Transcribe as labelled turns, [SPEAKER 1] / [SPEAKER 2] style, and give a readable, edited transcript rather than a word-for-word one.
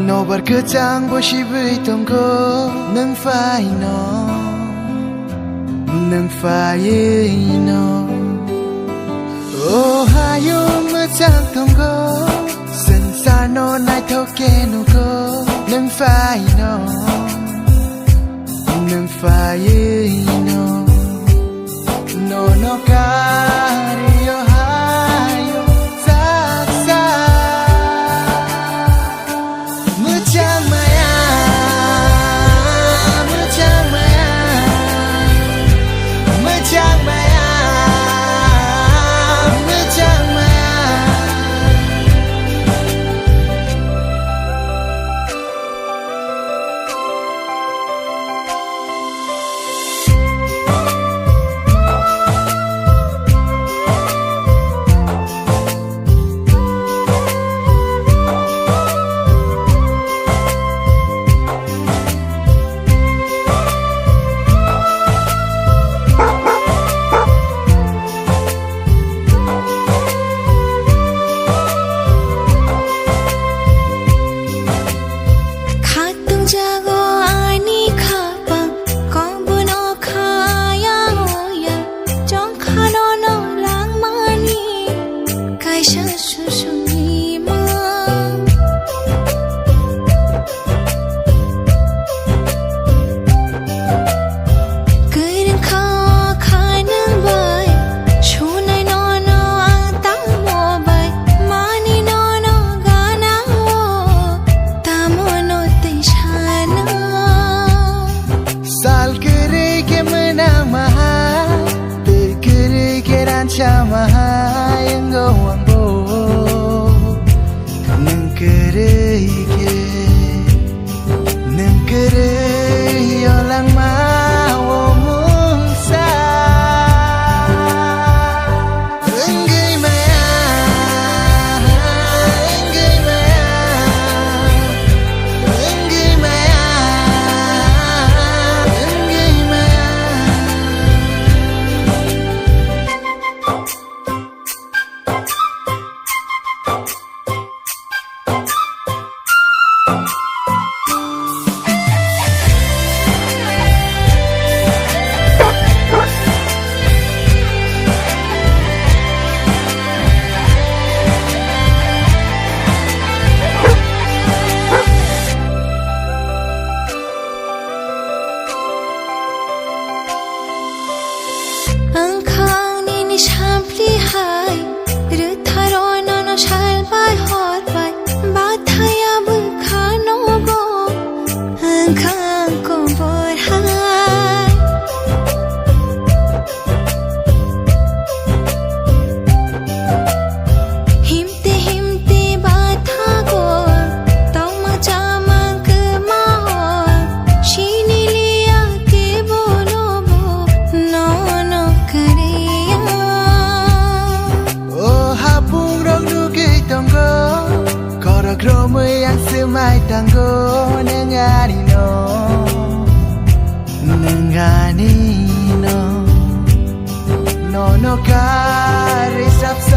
[SPEAKER 1] No berkecang bosibui tongko nang fai no nang fai no Oh hayo macang tongko sensar no nai toke no ko nang fai no nang fai no no no kario hayo saksa Muchang maya Muchang maya Muchang maya Muchang maya Chamahai ngawang bo neng kerei olang mau mungsa enggai maya enggai maya enggai maya enggai maya
[SPEAKER 2] Angkang nini shampli hai Rutharo nono shalbai horbai Bathaya bulkhano go Angkang ko borhai Himte himte batha go Tama chamang kemao Shini liya ke bolo bo No
[SPEAKER 1] Kromo yang semai tanggo nengani no no no kari sapsa